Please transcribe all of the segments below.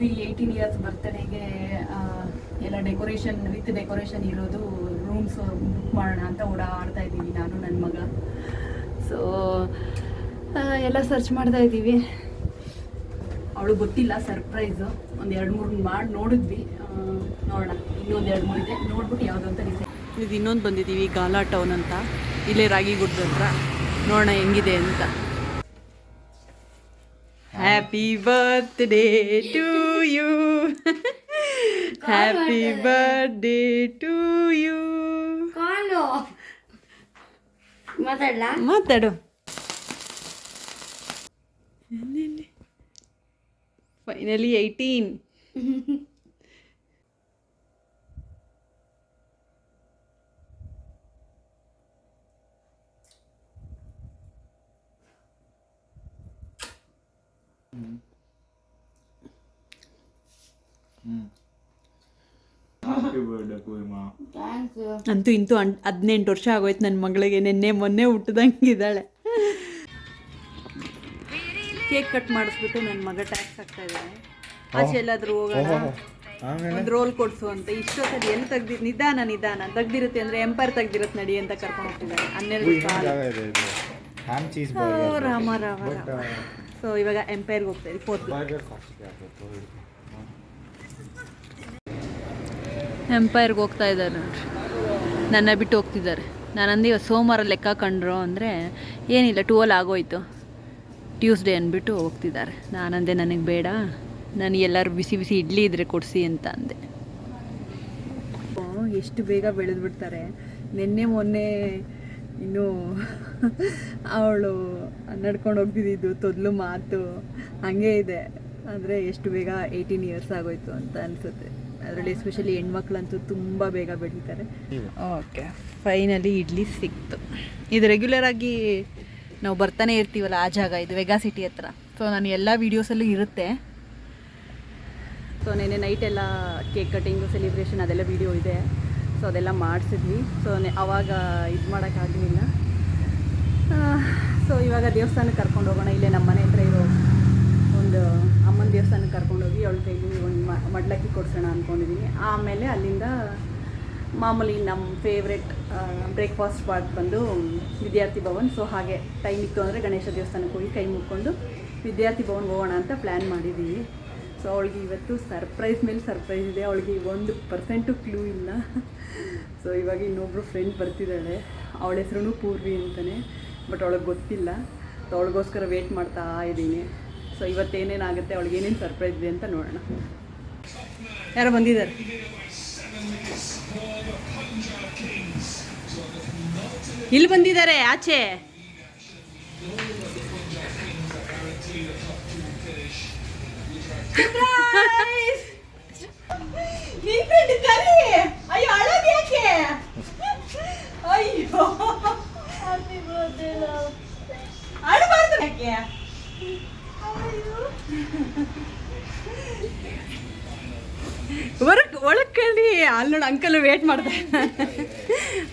Purvi 18 years ಬರ್ತಡೇಗೆ ಎಲ್ಲ decoration with decoration ಇರೋದು rooms book ಮಾಡೋಣ ಅಂತ ಓಡಾಡ್ತಾ ಇದ್ದೀವಿ ನಾನು ನನ್ನ ಮಗ. ಸೊ ಎಲ್ಲ ಸರ್ಚ್ ಮಾಡ್ತಾ ಇದ್ದೀವಿ. ಅವಳು ಗೊತ್ತಿಲ್ಲ, ಸರ್ಪ್ರೈಸು. ಒಂದು 2-3 ಮಾಡಿ ನೋಡಿದ್ವಿ, ನೋಡೋಣ. ಇನ್ನೊಂದು 2-3 ಇದೆ, ನೋಡ್ಬಿಟ್ಟು ಯಾವುದು ಅಂತ ಡಿಸೈಡ್. ಇದು ಇನ್ನೊಂದು ಬಂದಿದ್ದೀವಿ, ಗಾಲಾ ಟೌನ್ ಅಂತ, ಇಲ್ಲೇ ರಾಗಿಗುಡ್ಡ ಹತ್ರ. ನೋಡೋಣ ಹೆಂಗಿದೆ ಅಂತ. Happy birthday to you, happy birthday to you. ಮಾತಾಡು. ಫೈನಲಿ 18. ಅಂತೂ ಇಂತೂ 18 ವರ್ಷ ಆಗೋಯ್ತು ನನ್ನ ಮಗಳಿಗೆ. ಮೊನ್ನೆ ಹುಟ್ಟಿದಂಗಿದ್ದಾಳೆ. ಕೇಕ್ ಕಟ್ ಮಾಡಿಸ್ಬಿಟ್ಟು ನನ್ನ ಮಗ ಟ್ಯಾಕ್ಸ್ ಆಗ್ತಾ ಇದ್ದಾನೆ. ಆಚೆ ಎಲ್ಲಾದ್ರೂ ಹೋಗೋಣ, ಒಂದು ರೋಲ್ ಕೊಡ್ಸು ಅಂತ. ಇಷ್ಟೊತ್ತಲ್ಲಿ ಎಲ್ಲಿ ತೆಗ್ದಿದ್ದು, ನಿಧಾನ ತೆಗ್ದಿರುತ್ತೆ ಅಂದರೆ ಎಂಪೈರ್ ತೆಗ್ದಿರುತ್ತೆ ನಡಿ ಅಂತ ಕರ್ಕೊಂಡು ಹೋಗ್ತಿದ್ದಾರೆ. 12 ರಾಮ. ಸೊ ಇವಾಗ ಎಂಪೈರ್ಗೆ ಹೋಗ್ತಾ ಇದ್ದೀವಿ, 4th ಎಂಪೈರ್ಗೆ ಹೋಗ್ತಾ ಇದ್ದಾರೆ ನೋಡ್ರಿ. ನನ್ನ ಬಿಟ್ಟು ಹೋಗ್ತಿದ್ದಾರೆ. ನಾನಂದು ಇವತ್ತು ಸೋಮವಾರ ಲೆಕ್ಕ ಕಂಡ್ರು ಅಂದರೆ ಏನಿಲ್ಲ, 12 ಆಗೋಯ್ತು, ಟ್ಯೂಸ್ಡೇ ಅಂದ್ಬಿಟ್ಟು ಹೋಗ್ತಿದ್ದಾರೆ. ನಾನಂದೆ ನನಗೆ ಬೇಡ, ನನಗೆ ಎಲ್ಲರೂ ಬಿಸಿ ಬಿಸಿ ಇಡ್ಲಿ ಇದ್ದರೆ ಕೊಡಿಸಿ ಅಂತ ಅಂದೆ. ಎಷ್ಟು ಬೇಗ ಬೆಳೆದ್ಬಿಡ್ತಾರೆ. ಮೊನ್ನೆ ಇನ್ನೂ ಅವಳು ನಡ್ಕೊಂಡು ಹೋಗ್ತಿದ್ದು ತೊದಲು ಮಾತು ಹಾಗೆ ಇದೆ. ಅಂದರೆ ಎಷ್ಟು ಬೇಗ 18 ಇಯರ್ಸ್ ಆಗೋಯ್ತು ಅಂತ ಅನಿಸುತ್ತೆ. ಅದರಲ್ಲಿ ಎಸ್ಪೆಷಲಿ ಹೆಣ್ಮಕ್ಳಂತೂ ತುಂಬ ಬೇಗ ಬೆಳೀತಾರೆ. ಓಕೆ, ಫೈನಲಿ ಇಡ್ಲಿ ಸಿಕ್ತು. ಇದು ರೆಗ್ಯುಲರಾಗಿ ನಾವು ಬರ್ತಾನೆ ಇರ್ತೀವಲ್ಲ ಆ ಜಾಗ, ಇದು ವೆಗಾ ಸಿಟಿ ಹತ್ರ. ಸೊ ನಾನು ಎಲ್ಲ ವೀಡಿಯೋಸಲ್ಲೂ ಇರುತ್ತೆ. ಸೊ ನೆನ್ನೆ ನೈಟ್ ಎಲ್ಲ ಕೇಕ್ ಕಟ್ಟಿಂಗು, ಸೆಲಿಬ್ರೇಷನ್ ಅದೆಲ್ಲ ವೀಡಿಯೋ ಇದೆ. ಸೊ ಅದೆಲ್ಲ ಮಾಡಿಸಿದ್ವಿ. ಸೊ ಆವಾಗ ಇದು ಮಾಡೋಕ್ಕಾಗಲಿಲ್ಲ. ಸೊ ಇವಾಗ ದೇವಸ್ಥಾನಕ್ಕೆ ಕರ್ಕೊಂಡು ಹೋಗೋಣ. ಇಲ್ಲೇ ನಮ್ಮ ಮನೆ ಹತ್ರ ಇರೋ ಒಂದು ಅಮ್ಮನ ದೇವಸ್ಥಾನಕ್ಕೆ ಕರ್ಕೊಂಡೋಗಿ ಅವಳ ಕೈಲಿ ಒಂದು ಮಡ್ಲಕ್ಕಿ ಕೊಡ್ಸೋಣ ಅಂದ್ಕೊಂಡಿದ್ದೀನಿ. ಆಮೇಲೆ ಅಲ್ಲಿಂದ ಮಾಮೂಲಿ ನಮ್ಮ ಫೇವ್ರೆಟ್ ಬ್ರೇಕ್ಫಾಸ್ಟ್ ಸ್ಪಾಟ್ ಬಂದು ವಿದ್ಯಾರ್ಥಿ ಭವನ್. ಸೊ ಹಾಗೆ ಟೈಮ್ ಇತ್ತು ಅಂದರೆ ಗಣೇಶ ದೇವಸ್ಥಾನಕ್ಕೆ ಹೋಗಿ ಕೈ ಮುಕ್ಕೊಂಡು ವಿದ್ಯಾರ್ಥಿ ಭವನ್ಗೆ ಹೋಗೋಣ ಅಂತ ಪ್ಲ್ಯಾನ್ ಮಾಡಿದ್ದೀವಿ. ಸೊ ಅವಳಿಗೆ ಇವತ್ತು ಸರ್ಪ್ರೈಸ್ ಮೇಲೆ ಸರ್ಪ್ರೈಸ್ ಇದೆ. ಅವಳಿಗೆ 1% ಕ್ಲೂ ಇಲ್ಲ. ಸೊ ಇವಾಗ ಇನ್ನೊಬ್ಬರು ಫ್ರೆಂಡ್ ಬರ್ತಿದ್ದಾಳೆ, ಅವಳ ಹೆಸರು ಪೂರ್ವಿ ಅಂತಲೇ, ಬಟ್ ಅವಳಿಗೆ ಗೊತ್ತಿಲ್ಲ. ಸೊ ಅವಳಿಗೋಸ್ಕರ ವೇಟ್ ಮಾಡ್ತಾ ಇದ್ದೀನಿ. ಸೊ ಇವತ್ತೇನೇನಾಗುತ್ತೆ, ಅವಳಿಗೆ ಏನೇನು ಸರ್ಪ್ರೈಸ್ ಇದೆ ಅಂತ ನೋಡೋಣ. ಯಾರೋ ಬಂದಿದ್ದಾರೆ. ಇಲ್ಲಿ ಬಂದಿದ್ದಾರೆ ಆಚೆ. ಅಯ್ಯೋ ಅಳೋದು ಯಾಕೆ? ಅಯ್ಯೋ ಅಳಬಾರ್ದು ಯಾಕೆ? ಒಳಗೆ ಕಳಿ. ಅಲ್ಲಿ ನೋಡಿ ಅಂಕಲ್ ವೇಟ್ ಮಾಡ್ದೆ.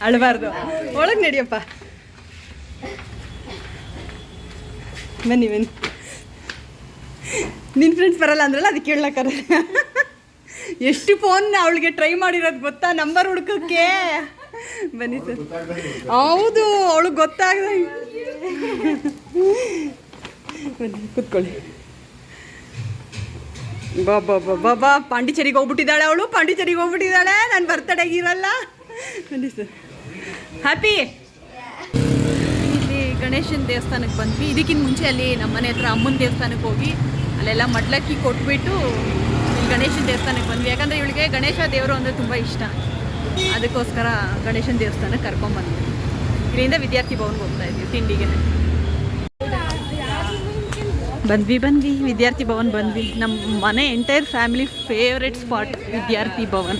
ಅಳಬಾರ್ದು, ಒಳಗೆ ನಡಿಯಪ್ಪ. ಬನ್ನಿ. ನಿನ್ನ ಫ್ರೆಂಡ್ಸ್ ಬರಲ್ಲ ಅಂದ್ರಲ್ಲ, ಅದಕ್ಕೆ ಕೇಳಕ್ಕಾರ. ಎಷ್ಟು ಫೋನ್ ಅವಳಿಗೆ ಟ್ರೈ ಮಾಡಿರೋದು ಗೊತ್ತಾ, ನಂಬರ್ ಹುಡ್ಕೋಕ್ಕೆ. ಬನ್ನಿ ಸರ್. ಹೌದು, ಅವಳಿಗೆ ಗೊತ್ತಾಗ್ದ. ಬನ್ನಿ ಕೂತ್ಕೊಳ್ಳಿ. ಬಾಬಾ ಪಾಂಡಿಚೇರಿಗೆ ಹೋಗ್ಬಿಟ್ಟಿದ್ದಾಳೆ ಅವಳು. ನನ್ನ ಬರ್ತಡೇಗೆ ಇರಲ್ಲ. ಬನ್ನಿ ಸರ್. ಹ್ಯಾಪಿ. ಇಲ್ಲಿ ಗಣೇಶನ ದೇವಸ್ಥಾನಕ್ಕೆ ಬಂದ್ವಿ. ಇದಕ್ಕಿಂತ ಮುಂಚೆ ಅಲ್ಲಿ ನಮ್ಮ ಮನೆ ಹತ್ರ ಅಮ್ಮನ ದೇವಸ್ಥಾನಕ್ಕೆ ಹೋಗಿ ಅಲ್ಲೆಲ್ಲ ಮಡ್ಲಕ್ಕಿ ಕೊಟ್ಬಿಟ್ಟು ಇಲ್ಲಿ ಗಣೇಶನ ದೇವಸ್ಥಾನಕ್ಕೆ ಬಂದ್ವಿ. ಯಾಕಂದರೆ ಇವಳಿಗೆ ಗಣೇಶ ದೇವರು ಅಂದರೆ ತುಂಬ ಇಷ್ಟ. ಅದಕ್ಕೋಸ್ಕರ ಗಣೇಶನ ದೇವಸ್ಥಾನಕ್ಕೆ ಕರ್ಕೊಂಡ್ಬಂದ್ವಿ. ಇಲ್ಲಿಂದ ವಿದ್ಯಾರ್ಥಿ ಭವನ್ಗೆ ಹೋಗ್ತಾ ಇದ್ವಿ ತಿಂಡಿಗೆ. ಬಂದ್ವಿ ವಿದ್ಯಾರ್ಥಿ ಭವನ್ ಬಂದ್ವಿ. ನಮ್ಮ ಮನೆ ಎಂಟೈರ್ ಫ್ಯಾಮಿಲಿ ಫೇವ್ರೆಟ್ ಸ್ಪಾಟ್ ವಿದ್ಯಾರ್ಥಿ ಭವನ್.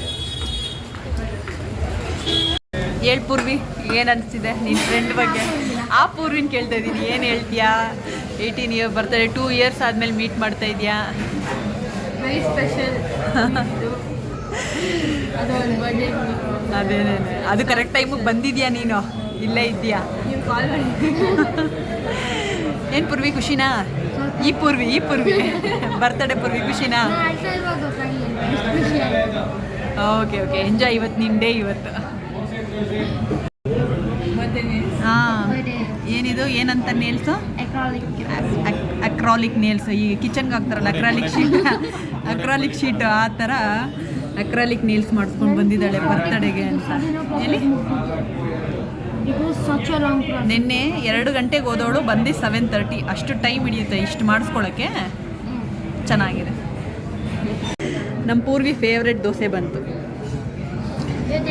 ಹೇಳಿ ಪೂರ್ವಿ, ಏನು ಅನಿಸ್ತಿದೆ ನಿನ್ನ ಫ್ರೆಂಡ್ ಬಗ್ಗೆ? ಆ ಪೂರ್ವಿನ ಕೇಳ್ತಾ ಇದ್ದೀನಿ, ಏನು ಹೇಳ್ತೀಯಾ? 18 ಇಯರ್ ಬರ್ತಡೆ, 2 ಇಯರ್ಸ್ ಆದಮೇಲೆ ಮೀಟ್ ಮಾಡ್ತಾ ಇದೆಯಾ? Very special. ಅದೇನೇ, ಅದು ಕರೆಕ್ಟ್ ಟೈಮಿಗೆ ಬಂದಿದ್ಯಾ ನೀನು? ಇಲ್ಲೇ ಇದೆಯಾ? ನೀವು ಕಾಲ್ ಮಾಡಿ. ಏನು ಪೂರ್ವಿ, ಖುಷಿನಾ? ಈ ಪೂರ್ವಿ ಬರ್ತಡೇ ಪೂರ್ವಿ ಖುಷಿನಾ? Okay enjoy. ಇವತ್ತು ನಿನ್ನ ಡೇ ಇವತ್ತು. ಹಾಂ, ಏನಿದು ಏನಂತ ನೇಲ್ಸು? Acrylic nails. ಈ ಕಿಚನ್ಗೆ ಹಾಕ್ತಾರಲ್ಲ ಅಕ್ರಾಲಿಕ್ ಶೀಟ್ ಆ ಥರ ಅಕ್ರಾಲಿಕ್ ನೇಲ್ಸ್ ಮಾಡಿಸ್ಕೊಂಡು ಬಂದಿದ್ದಾಳೆ ಬರ್ತಡೆಗೆ ಅಂತ. ಎಲ್ಲಿ ನಿನ್ನೆ 2 ಗಂಟೆಗೆ ಹೋದವಳು ಬಂದು 7:30. ಅಷ್ಟು ಟೈಮ್ ಹಿಡಿಯುತ್ತೆ ಇಷ್ಟು ಮಾಡಿಸ್ಕೊಳ್ಳೋಕ್ಕೆ. ಚೆನ್ನಾಗಿದೆ. ನಮ್ಮ ಪೂರ್ವಿ ಫೇವ್ರೆಟ್ ದೋಸೆ ಬಂತು.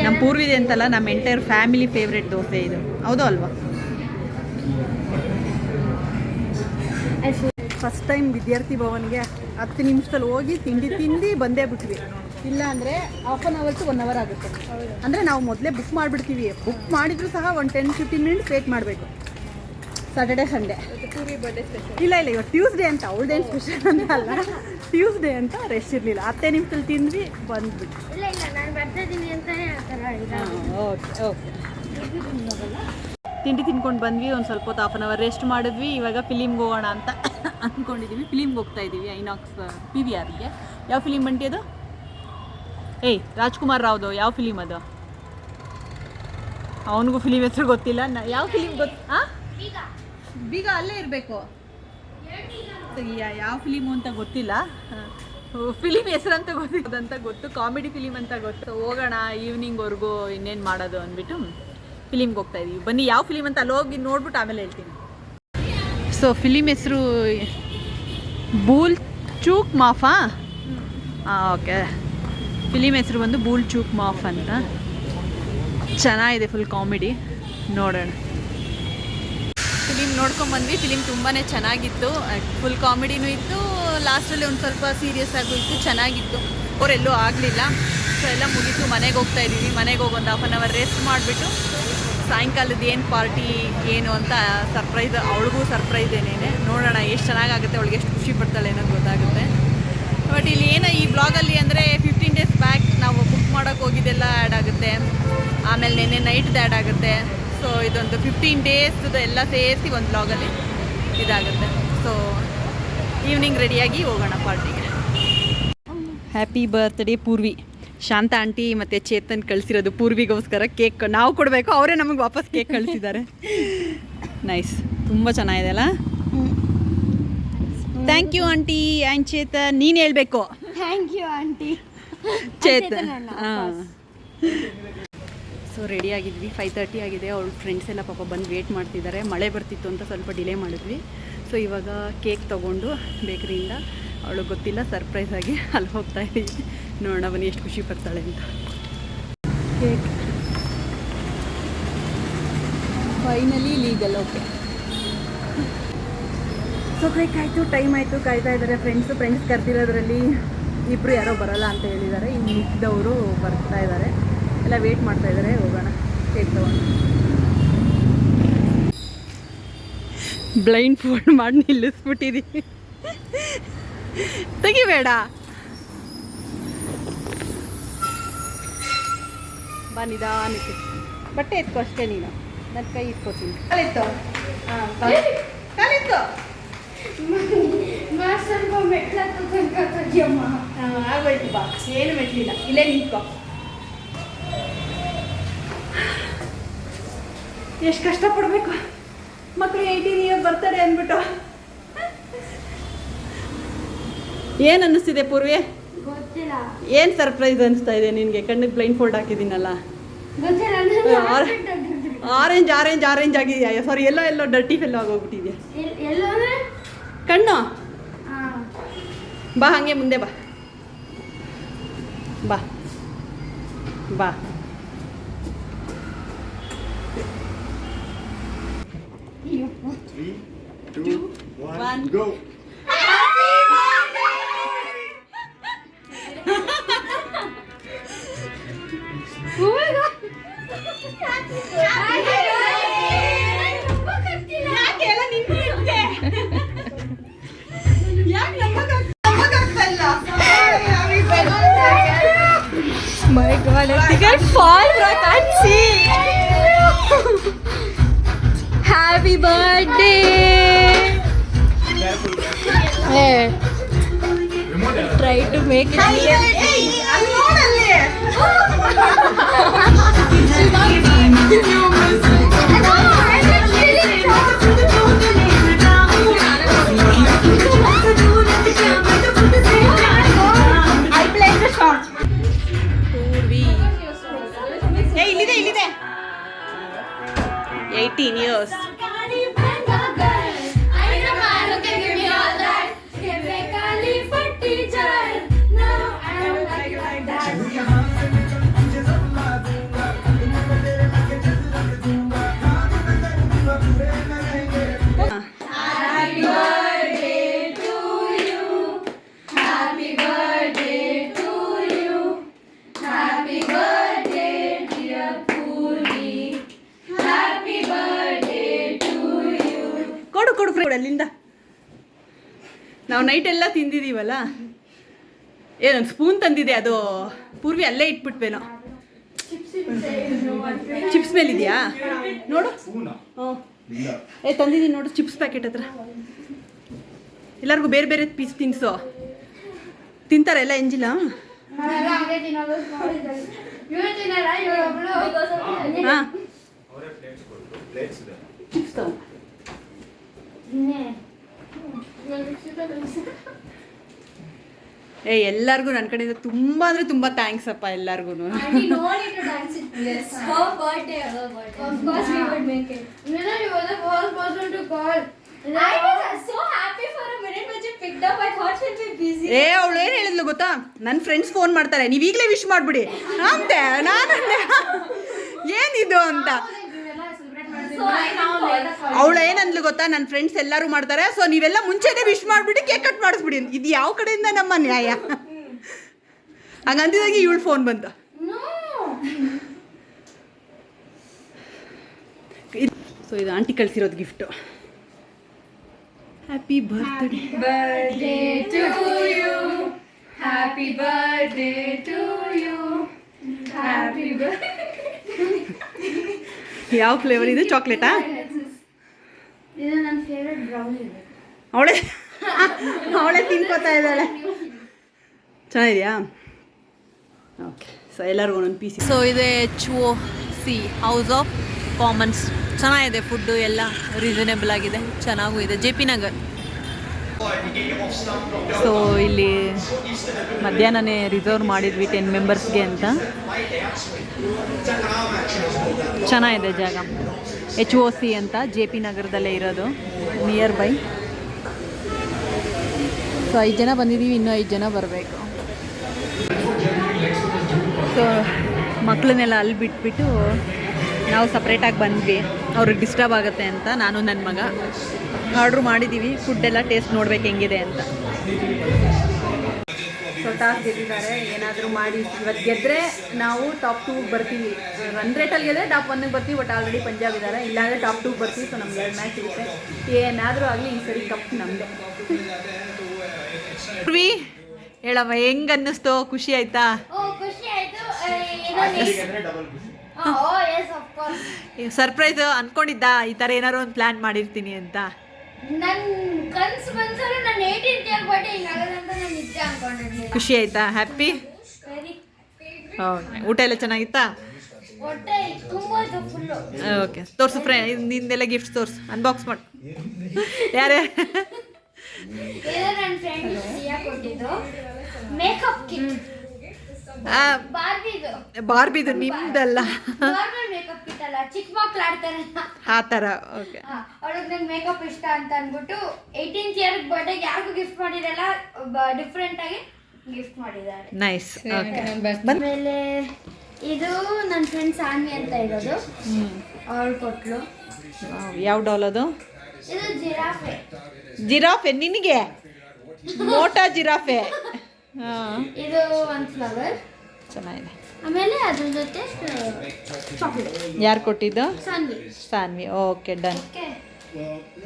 ನಮ್ಮ ಪೂರ್ವಿದೆ ಅಂತಲ್ಲ, ನಮ್ಮ ಎಂಟೈರ್ ಫ್ಯಾಮಿಲಿ ಫೇವ್ರೆಟ್ ದೋಸೆ ಇದು. ಹೌದು ಅಲ್ವಾ? ಫಸ್ಟ್ ಟೈಮ್ ವಿದ್ಯಾರ್ಥಿ ಭವನ್ಗೆ 10 ನಿಮಿಷದಲ್ಲಿ ಹೋಗಿ ತಿಂದು ಬಂದೇ ಬಿಟ್ವಿ. ಇಲ್ಲ ಅಂದರೆ half an hour to 1 hour ಆಗುತ್ತೆ. ಅಂದರೆ ನಾವು ಮೊದಲೇ ಬುಕ್ ಮಾಡಿಬಿಡ್ತೀವಿ. ಬುಕ್ ಮಾಡಿದರೂ ಸಹ ಒಂದು 10-15 ಮಿನಿಟ್ಸ್ ವೇಟ್ ಮಾಡಬೇಕು. ಸ್ಯಾಟರ್ಡೆ ಸಂಡೇ ಇಲ್ಲ ಇವತ್ತು ಟ್ಯೂಸ್ಡೇ ಅಂತ. ಅವಳದೇನು ಸ್ಪೆಷಲ್ ಅಂತ ಅಲ್ಲ, ಟ್ಯೂಸ್ಡೇ ಅಂತ ರೆಸ್ಟ್ ಇರಲಿಲ್ಲ. 10 ನಿಮಿಷದಲ್ಲಿ ತಿಂದ್ವಿ ಬಂದ್ಬಿಟ್ಟು. ಓಕೆ ತಿಂಡಿ ತಿನ್ಕೊಂಡು ಬಂದ್ವಿ. ಒಂದು ಸ್ವಲ್ಪ ಹೊತ್ತು ಹಾಫ್ ಆನ್ ಅವರ್ ರೆಸ್ಟ್ ಮಾಡಿದ್ವಿ. ಇವಾಗ ಫಿಲಿಮ್ಗೆ ಹೋಗೋಣ ಅಂತ ಅಂದ್ಕೊಂಡಿದ್ದೀವಿ. ಫಿಲಿಮ್ಗೆ ಹೋಗ್ತಾ ಇದ್ದೀವಿ ಐನಾಕ್ಸ್ PVRಗೆ. ಯಾವ ಫಿಲಿಮ್ ಬಂಟಿ ಅದು? ರಾಜ್ಕುಮಾರ್ ರಾವ್ದು ಯಾವ ಫಿಲಿಮ್ ಅದು? ಅವನಿಗೂ ಫಿಲಿಮ್ ಹೆಸರು ಗೊತ್ತಿಲ್ಲ. ಯಾವ ಫಿಲಿಮ್ ಬೀಗ ಅಲ್ಲೇ ಇರಬೇಕು. ಯಾವ ಫಿಲಿಮು ಅಂತ ಗೊತ್ತಿಲ್ಲ. ಫಿಲಿಮ್ ಹೆಸರಂತ ಗೊತ್ತಿರೋದಂತ ಗೊತ್ತು, ಕಾಮಿಡಿ ಫಿಲಿಮ್ ಅಂತ ಗೊತ್ತು. ಹೋಗೋಣ ಈವ್ನಿಂಗ್ವರೆಗೂ ಇನ್ನೇನು ಮಾಡೋದು ಅಂದ್ಬಿಟ್ಟು ಫಿಲಿಮ್ಗೆ ಹೋಗ್ತಾ ಇದ್ದೀವಿ. ಬನ್ನಿ ಯಾವ ಫಿಲಿಮ್ ಅಂತ ಅಲ್ಲಿ ಹೋಗಿ ನೋಡ್ಬಿಟ್ಟು ಆಮೇಲೆ ಹೇಳ್ತೀನಿ. ಸೊ ಫಿಲಿಮ್ ಹೆಸರು ಬೂಲ್ ಚೂಕ್ ಮಾಫಾ. ಓಕೆ, ಫಿಲಿಮ್ ಹೆಸರು ಬಂದು ಬೂಲ್ ಚೂಕ್ ಮಾಫ್ ಅಂತ. ಚೆನ್ನಾಗಿದೆ, ಫುಲ್ ಕಾಮಿಡಿ. ನೋಡೋಣ. ಫಿಲಿಮ್ ನೋಡ್ಕೊಂಬಂದ್ವಿ. ಫಿಲಿಮ್ ತುಂಬಾ ಚೆನ್ನಾಗಿತ್ತು. ಫುಲ್ ಕಾಮಿಡಿನೂ ಇತ್ತು, ಲಾಸ್ಟಲ್ಲಿ ಒಂದು ಸ್ವಲ್ಪ ಸೀರಿಯಸ್ ಆಗೂ ಇತ್ತು. ಚೆನ್ನಾಗಿತ್ತು. ಅವರೆಲ್ಲೂ ಆಗಲಿಲ್ಲ. ಸೊ ಎಲ್ಲ ಮುಗೀತು. ಮನೆಗೆ ಹೋಗ್ತಾ ಇದ್ದೀವಿ. ಮನೆಗೆ ಹೋಗಿ ಒಂದು ಹಾಫ್ ಆನ್ ಅವರ್ ರೆಸ್ಟ್ ಮಾಡಿಬಿಟ್ಟು ಸಾಯಂಕಾಲದ ಏನು ಪಾರ್ಟಿ ಏನು ಅಂತ ಸರ್ಪ್ರೈಸ್, ಅವಳಿಗೂ ಸರ್ಪ್ರೈಸ್ ಏನೇನೆ ನೋಡೋಣ. ಎಷ್ಟು ಚೆನ್ನಾಗಾಗುತ್ತೆ, ಅವಳಿಗೆ ಎಷ್ಟು ಖುಷಿ ಪಡ್ತಾಳೆ ಅನ್ನೋದು ಗೊತ್ತಾಗುತ್ತೆ. ಬಟ್ ಇಲ್ಲಿ ಏನೋ ಈ ಬ್ಲಾಗಲ್ಲಿ ಅಂದರೆ 15 ಡೇಸ್ ಬ್ಯಾಕ್ ನಾವು ಬುಕ್ ಮಾಡೋಕ್ಕೆ ಹೋಗಿದ್ದೆಲ್ಲ ಆ್ಯಡ್ ಆಗುತ್ತೆ. ಆಮೇಲೆ ನೆನ್ನೆ ನೈಟ್ದು ಆ್ಯಡ್ ಆಗುತ್ತೆ. ಸೊ ಇದೊಂದು 15 ಡೇಸ್ದು ಎಲ್ಲ ಸೇರಿಸಿ ಒಂದು ಬ್ಲಾಗಲ್ಲಿ ಇದಾಗುತ್ತೆ. ಸೊ ಈವ್ನಿಂಗ್ ರೆಡಿಯಾಗಿ ಹೋಗೋಣ ಪಾರ್ಟಿಗೆ. Happy birthday Purvi. Shanta aunty ಮತ್ತು ಚೇತನ್ ಕಳಿಸಿರೋದು ಪೂರ್ವಿಗೋಸ್ಕರ ಕೇಕ್. ನಾವು ಕೊಡಬೇಕು, ಅವರೇ ನಮಗೆ ವಾಪಸ್ ಕೇಕ್ ಕಳಿಸಿದ್ದಾರೆ. ನೈಸ್, ತುಂಬ ಚೆನ್ನಾಗಿದೆ ಅಲ್ಲ? Thank you aunty and Chetan. ನೀನು ಹೇಳಬೇಕು. Thank you aunty Chetan. ಹಾಂ, ಸೊ ರೆಡಿ ಆಗಿದ್ವಿ. 5:30 ಆಗಿದೆ. ಅವಳು ಫ್ರೆಂಡ್ಸ್ ಎಲ್ಲ ಪಾಪ ಬಂದು ವೇಟ್ ಮಾಡ್ತಿದ್ದಾರೆ. ಮಳೆ ಬರ್ತಿತ್ತು ಅಂತ ಸ್ವಲ್ಪ ಡಿಲೇ ಮಾಡಿದ್ವಿ. ಸೊ ಇವಾಗ ಕೇಕ್ ತೊಗೊಂಡು ಬೇಕ್ರಿಯಿಂದ, ಅವಳು ಗೊತ್ತಿಲ್ಲ, ಸರ್ಪ್ರೈಸ್ ಆಗಿ ಅಲ್ಲಿ ಹೋಗ್ತಾ ಇದ್ದೀವಿ. ನೋಡೋಣ ಬನ್ನಿ ಎಷ್ಟು ಖುಷಿ ಪಡ್ತಾಳೆ ಅಂತ. Cake finally legal. Okay, so cake ಆಯಿತು. ಟೈಮ್ ಆಯಿತು, ಕಾಯ್ತಾ ಇದ್ದಾರೆ ಫ್ರೆಂಡ್ಸ್ ಕರೆದಿರೋದ್ರಲ್ಲಿ ಇಬ್ಬರು ಯಾರೋ ಬರಲ್ಲ ಅಂತ ಹೇಳಿದ್ದಾರೆ. ಇನ್ನು ಮಿಕ್ಕಿದವರು ಬರ್ತಾ ಇದ್ದಾರೆ. ಎಲ್ಲ ವೇಟ್ ಮಾಡ್ತಾ ಇದ್ದಾರೆ. ಹೋಗೋಣ ಕೇಕ್ ತಗೊಂಡು. ಬ್ಲೈಂಡ್ ಫೋಲ್ಡ್ ಮಾಡಿ ನಿಲ್ಲಿಸ್ಬಿಟ್ಟಿದ್ದೀವಿ. ತೆಗಿಬೇಡ, ಬಾ ನಿಧಾನಕ್ಕೆ. ಬಟ್ಟೆ ಎತ್ಕೋ ಅಷ್ಟೇ ನೀನು. ನನ್ನ ಕೈ ಇಟ್ಕೋತೀನಿ. ಕಾಲಿತ್ತು. ಹಾಂ, ಕಾಲಿತ್ತು. ಆಗೋಯ್ತು. ಬಾ, ಏನು ಮೆಟ್ಲಿಲ್ಲ, ಇಲ್ಲೇ ನಿಂತ್ಕೋ. ಎಷ್ಟು ಕಷ್ಟಪಡಬೇಕು ಮಕ್ಕಳು 18 ಇಯರ್ ಬರ್ತಾರೆ ಅಂದ್ಬಿಟ್ಟು. ಏನು ಅನ್ನಿಸ್ತಿದೆ ಪೂರ್ವಿ? ಏನು ಸರ್ಪ್ರೈಸ್ ಅನಿಸ್ತಾ ಇದೆ ನಿನಗೆ? ಕಣ್ಣಿಗೆ ಬ್ಲೈಂಡ್ ಫೋಲ್ಡ್ ಹಾಕಿದ್ದೀನಲ್ಲ. ಆರೆಂಜ್ ಆಗಿದೆಯಾ? ಸಾರಿ, ಎಲ್ಲೋ ಡರ್ಟಿ ಫೆಲ್ಲೋ ಆಗೋಗ್ಬಿಟ್ಟಿದೆಯಾ ಕಣ್ಣು? ಬಾ, ಹಾಗೆ ಮುಂದೆ ಬಾ. ಬಾ ಬಾ. Three, two, one, go. My God, I think I'll fall, bro. I can't see. Happy birthday. try to make it ಇಲ್ಲಿದೆ 18 years. ಕೊಡು ಫ್ರೆಂಡ್ ಅಲ್ಲಿಂದ. ನಾವು ನೈಟ್ ಎಲ್ಲ ತಿಂದಿದ್ದೀವಲ್ಲ, ಏನೊಂದು ಸ್ಪೂನ್ ತಂದಿದೆ, ಅದು ಪೂರ್ವಿ ಅಲ್ಲೇ ಇಟ್ಬಿಟ್ವೇನೋ. ಚಿಪ್ಸ್ ಮೇಲಿದೆಯಾ ನೋಡು. ತಂದಿದ್ದೀನಿ ನೋಡು ಚಿಪ್ಸ್ ಪ್ಯಾಕೆಟ್ ಹತ್ರ. ಎಲ್ಲರಿಗೂ ಬೇರೆ ಬೇರೆ ಪೀಸ್ ತಿನ್ಸು. ತಿಂತಾರೆ ಎಲ್ಲ ಎಂಜಿಲ್ಲ. ಹಾಂ ಚಿಪ್ಸ್ ತಗೋ. ಎಲ್ಲರಿಗೂ ನನ್ನ ಕಡೆಯಿಂದ ತುಂಬ ಅಂದರೆ ತುಂಬ ಥ್ಯಾಂಕ್ಸ್ ಅಪ್ಪ ಎಲ್ಲರಿಗೂ. ಅವಳು ಏನು ಹೇಳಿದ್ಲು ಗೊತ್ತಾ, ನನ್ನ ಫ್ರೆಂಡ್ಸ್ ಫೋನ್ ಮಾಡ್ತಾರೆ, ನೀವು ಈಗಲೇ ವಿಶ್ ಮಾಡಿಬಿಡಿ ಅಂತೆ. ನಾನು ಏನಿದು ಅಂತ. ಅವಳು ಏನಂದ್ಲು ಗೊತ್ತಾ, ನನ್ನ ಫ್ರೆಂಡ್ಸ್ ಎಲ್ಲರೂ ಮಾಡ್ತಾರೆ, ಸೊ ನೀವೆಲ್ಲ ಮುಂಚೆನೇ ವಿಶ್ ಮಾಡಿಬಿಟ್ಟು ಕೇಕ್ ಕಟ್ ಮಾಡಿಸ್ಬಿಡಿ. ಇದು ಯಾವ ಕಡೆಯಿಂದ ನಮ್ಮ ನ್ಯಾಯ? ಹಂಗಂದಿದಾಗಿ ಇವಳು ಫೋನ್ ಬಂತು. ಸೊ ಇದು ಆಂಟಿ ಕಳಿಸಿರೋದು gift. Happy birthday to you. Happy birthday to you. Happy birthday. ಯಾವ ಫ್ಲೇವರ್ ಇದು? ಚಾಕ್ಲೇಟಾ? ಇದು ನನ್ನ ಫೇವರೇಟ್ ಬ್ರೌನಿ. ಅವಳೇ ತಿನ್ಕೋತಾ ಇದ್ದಾಳೆ. ಚೆನ್ನಾಗಿದೆಯಾ? ಓಕೆ, ಸೊ ಎಲ್ಲರಿಗೂ ಒಂದೊಂದು ಪೀಸ್. ಸೊ ಇದೆ HOC ಹೌಸ್ ಆಫ್ ಕಾಮನ್ಸ್. ಚೆನ್ನಾಗಿದೆ, ಫುಡ್ಡು ಎಲ್ಲ ರೀಸನೇಬಲ್ ಆಗಿದೆ, ಚೆನ್ನಾಗೂ ಇದೆ. JP ನಗರ್. ಸೊ ಇಲ್ಲಿ ಮಧ್ಯಾಹ್ನನೇ ರಿಸರ್ವ್ ಮಾಡಿದ್ವಿ 10 ಮೆಂಬರ್ಸ್ಗೆ ಅಂತ. ಚೆನ್ನಾಗಿದೆ ಜಾಗ. HOC ಅಂತ JP ನಗರದಲ್ಲೇ ಇರೋದು, ನಿಯರ್ ಬೈ. ಸೊ 5 ಜನ ಬಂದಿದ್ದೀವಿ, ಇನ್ನೂ 5 ಜನ ಬರಬೇಕು. ಸೊ ಮಕ್ಕಳನ್ನೆಲ್ಲ ಅಲ್ಲಿ ಬಿಟ್ಬಿಟ್ಟು ನಾವು ಸಪ್ರೇಟಾಗಿ ಬಂದ್ವಿ, ಅವ್ರಿಗೆ ಡಿಸ್ಟರ್ಬ್ ಆಗುತ್ತೆ ಅಂತ. ನಾನು ನನ್ನ ಮಗ ಆರ್ಡ್ರ್ ಮಾಡಿದ್ದೀವಿ, ಫುಡ್ಡೆಲ್ಲ ಟೇಸ್ಟ್ ನೋಡ್ಬೇಕು ಹೆಂಗಿದೆ ಅಂತ. ಸೊ ಟಾಸ್ ಗೆದ್ದಿದ್ದಾರೆ, ಏನಾದರೂ ಮಾಡಿ ಇವತ್ತು ಗೆದ್ದರೆ ನಾವು ಟಾಪ್ 2 ಬರ್ತೀವಿ. ರನ್ ರೇಟಲ್ಲಿ ಗೆದ್ದರೆ ಟಾಪ್ 1ಗೆ ಬರ್ತೀವಿ. ಬಟ್ ಆಲ್ರೆಡಿ ಪಂಜಾಬ್ ಇದ್ದಾರೆ, ಇಲ್ಲಾಂದರೆ ಟಾಪ್ 2 ಬರ್ತೀವಿ. ಸೊ ನಮ್ಗೆ 2 ಮ್ಯಾಚ್ ಇರುತ್ತೆ. ಏನಾದರೂ ಆಗಲಿ ಈ ಸರಿ ಕಪ್ ನಮ್ಮದೇ. ಹೇಳಮ್ಮ, ಹೆಂಗೆ ಅನ್ನಿಸ್ತು? ಖುಷಿ ಆಯ್ತಾ? ಖುಷಿ ಆಯ್ತು. ಸರ್ಪ್ರೈಸ್ ಅನ್ಕೊಂಡಿದ್ದ ಈ ಥರ ಏನಾರು ಒಂದು ಪ್ಲ್ಯಾನ್ ಮಾಡಿರ್ತೀನಿ ಅಂತ? ನನ್ನ ಕನ್ಸು ಬಂದ್ಸರು ನನ್ನ 18th ಇಯರ್ ಬರ್ಡೇ ಹಿಂಗಾಗದಂತ ನಾನು ನಿಜ ಅನ್ಕೊಂಡಿರ್ಲಿಲ್ಲ. ಖುಷಿ ಆಯ್ತಾ? ಹ್ಯಾಪಿ? ಓಕೆ. ಊಟ ಎಲ್ಲ ಚೆನ್ನಾಗಿತ್ತಾ? ಹೊಟ್ಟೆ ತುಂಬ ಫುಲ್ಲು. ಓಕೆ, ತೋರಿಸು ಫ್ರೆಂಡ್, ನಿಂದೆಲ್ಲ ಗಿಫ್ಟ್ಸ್ ತೋರಿಸು, ಅನ್ಬಾಕ್ಸ್ ಮಾಡು. ಯಾರೇ? ಏನೋ ನನ್ನ ಫ್ರೆಂಡ್ ಸಿಯಾ ಕೊಟ್ಟಿದ್ದು ಮೇಕಪ್ ಕಿಟ್. ಬಾರ್ಬಿದು ನಿಮ್ದಲ್ಲ, ಮೇಕಪ್ ಕಿಟ್ ಅಲ್ಲ, ಚಿಕ್ಕ ಮಕ್ಳು ಆಡ್ತಾರೆ ಆ ಥರ. ಓಕೆ. ಅವ್ರಿಗೆ ನಂಗೆ ಮೇಕಪ್ ಇಷ್ಟ ಅಂತ ಅಂದ್ಬಿಟ್ಟು 18th ಇಯರ್ ಬರ್ಡೇಗೆ ಯಾರಿಗೂ ಗಿಫ್ಟ್ ಮಾಡಿರಲ್ಲ, ಡಿಫ್ರೆಂಟ್ ಆಗಿ ಗಿಫ್ಟ್ ಮಾಡಿದ್ದಾರೆ. ನೈಸ್. ಓಕೆ. ಆಮೇಲೆ ಇದು ನನ್ನ ಫ್ರೆಂಡ್ ಸಾನ್ವಿ ಅಂತ ಇರೋದು, ಅವಳು ಕೊಟ್ಲು. ಯಾವ ಡಾಲ್ ಅದು? ಇದು ಜಿರಾಫೆ. ಜಿರಾಫೆ ನಿನಗೆ? ಮೋಟಾ ಜಿರಾಫೆ. ಹಾಂ, ಇದು ಒಂದು ಫ್ಲವರ್. ಚೆನ್ನಾಗಿದೆ. ಆಮೇಲೆ ಅದ್ರ ಜೊತೆ ಚಾಕ್ಲೇಟ್. ಯಾರು ಕೊಟ್ಟಿದ್ದು? Sanvi. Sanvi. Okay, done. Okay.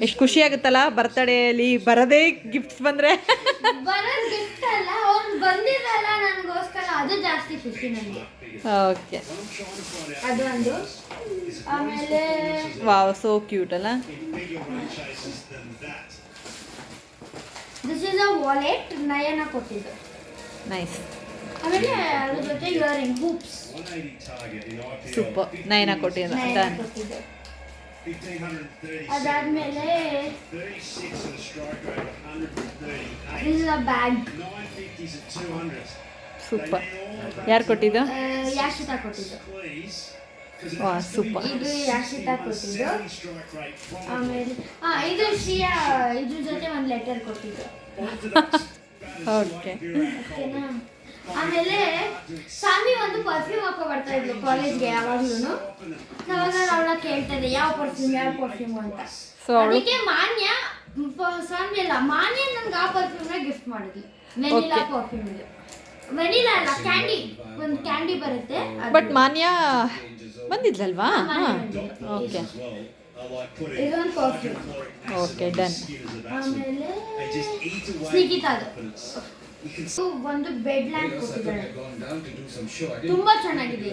ಎಷ್ಟು ಖುಷಿ ಆಗುತ್ತಲ್ಲ ಬರ್ತಡೇಲಿ ಬರೋದೇ ಗಿಫ್ಟ್ಸ್ ಬಂದರೆ. ಬರೋದು ಗಿಫ್ಟ್ ಅಲ್ಲ, ಅವ್ರು ಬಂದಿರಲ್ಲ ನನಗೋಸ್ಕರ, ಅದು ಜಾಸ್ತಿ ಖುಷಿ ನನಗೆ. ಓಕೆ. ಅದು ಒಂದು. ಆಮೇಲೆ ವಾವ್, ಸೋ ಕ್ಯೂಟ್ ಅಲ್ಲ? ದಿಸ್ ಇಸ್ ಅ ವಾಲೆಟ್ ನಯನ ಕೊಟ್ಟಿದ್ದು. ನೈಸ್. ಆಮೇಲೆ ಅದ್ರ ಜೊತೆ ಇಯರಿಂಗ್ ಹೂಪ್ಸ್ ಸೂಪರ್. 9 ಕೊಟ್ಟಿದ್ದು ಡನ್. ಕೊಟ್ಟಿದ್ದು. ಅದಾದ್ಮೇಲೆ this is a bag. Super. ಯಾರು ಕೊಟ್ಟಿದ್ದು? ಯಾಶಿತಾ ಕೊಟ್ಟಿದ್ದು. ವಾ ಸೂಪರ್. ಇದು ಯಾಶಿತಾ ಕೊಟ್ಟಿದ್ದು. ಆಮೇಲೆ ಇದು ಶ್ರೀಯಾ ಇದ್ರ ಜೊತೆ ಒಂದು ಲೆಟರ್ ಕೊಟ್ಟಿದ್ದು. ಓಕೆ. ಓಕೆನಾ? ಆಮೇಲೆ ಸಾಮಿ ಒಂದು ಪರ್ಫ್ಯೂಮ್ ಹಾಕೋ ಬರ್ತಾ ಇದ್ಲು ಕಾಲೇಜ್ಗೆ ಯಾವಾಗ್ಲೂ. ಅವಾಗ ಅವಳ ಕೇಳ್ತಾ ಇದ್ದೆ ಯಾವ ಪರ್ಫ್ಯೂಮ್ ಅಂತ. ಸೊ ಅವಳು ಅದಕ್ಕೆ ಮಾನ್ಯ ಸಾಮಿ ಅಲ್ಲ ಮಾನ್ಯ ನನ್ಗೆ ಆ ಪರ್ಫ್ಯೂಮ್ನ ಗಿಫ್ಟ್ ಮಾಡಿದ್ಲು. ವೆನಿಲಾ ಪರ್ಫ್ಯೂಮ್ ಇದು. ವೆನಿಲಾ ಅಲ್ಲ ಕ್ಯಾಂಡಿ, ಒಂದು ಕ್ಯಾಂಡಿ ಬರುತ್ತೆ. ಬಟ್ ಮಾನ್ಯ ಬಂದಿದ್ಲಲ್ವಾ? ಹಾಂ ಓಕೆ ಇದೊಂದು ಪರ್ಫ್ಯೂಮ್. Okay done. ಆಮೇಲೆ ಸ್ನಿಕಿತಾದು ಒಂದು ಬೆಡ್ ಲ್ಯಾಂಪ್ ಕೊಟ್ಟಿದ್ದಾಳೆ. ತುಂಬಾ ಚೆನ್ನಾಗಿದೆ.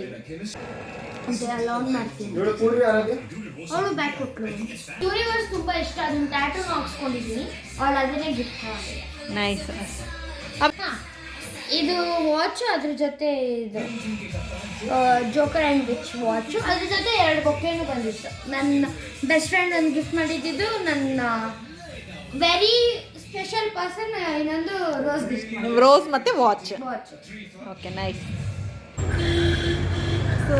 ಲಾಂಗ್ ಮಾಡ್ತೀನಿ. ಅವಳು ಬ್ಯಾಗ್ ಕೊಟ್ಟಳು. ಯೂನಿವರ್ಸ್ ತುಂಬಾ ಇಷ್ಟ, ಅದನ್ನ ಟ್ಯಾಟೂ ಹಾಕ್ಸ್ಕೊಂಡಿದ್ದೀನಿ. ಅವಳು ಅದನ್ನೇ ಗಿಫ್ಟ್ ಮಾಡಿದೆ. ನೈಸ್. ಇದು ವಾಚ್, ಅದ್ರ ಜೊತೆ ಇದು ಜೋಕರ್ ಆ್ಯಂಡ್ ವಿಚ್ ವಾಚು, ಅದ್ರ ಜೊತೆ 2 ಬೊಕ್ಕೆನೂ ಬಂದಿತ್ತು. ನನ್ನ ಬೆಸ್ಟ್ ಫ್ರೆಂಡ್ ಒಂದು ಗಿಫ್ಟ್ ಮಾಡಿದ್ದು, ನನ್ನ ವೆರಿ ಸ್ಪೆಷಲ್ ಪರ್ಸನ್ ಇನ್ನೊಂದು ರೋಸ್ ಗಿಫ್ಟ್ ಮಾಡಿ. ರೋಸ್ ಮತ್ತು ವಾಚ್. Okay nice. ಸೊ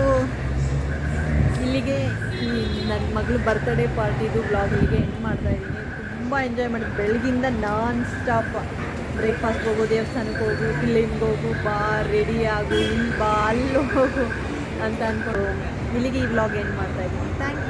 ಇಲ್ಲಿಗೆ ಈ ನನ್ನ ಮಗಳು ಬರ್ತ್ಡೇ ಪಾರ್ಟಿದು ಬ್ಲಾಗ್ ಇಲ್ಲಿಗೆ ಎಂಡ್ ಮಾಡ್ತಾ ಇದ್ದೀನಿ. ತುಂಬ ಎಂಜಾಯ್ ಮಾಡಿದ್ದು. ಬೆಳಗಿಂದ ನಾನ್ ಸ್ಟಾಪ್ ಬ್ರೇಕ್ಫಾಸ್ಟ್ಗೆ ಹೋಗು, ದೇವಸ್ಥಾನಕ್ಕೆ ಹೋಗು, ಫಿಲಿಮ್ಗೆ ಹೋಗು, ಬಾ ರೆಡಿ ಆಗು, ಇಲ್ಲಿ ಬಾ ಅಲ್ಲಿ ಹೋಗು ಅಂತ ಅಂದ್ಕೊಂಡು ಇಲ್ಲಿಗೆ ಈ ವ್ಲಾಗ್ ಎಂಡ್ ಮಾಡ್ತಾ ಇದ್ದೀನಿ. Thank you.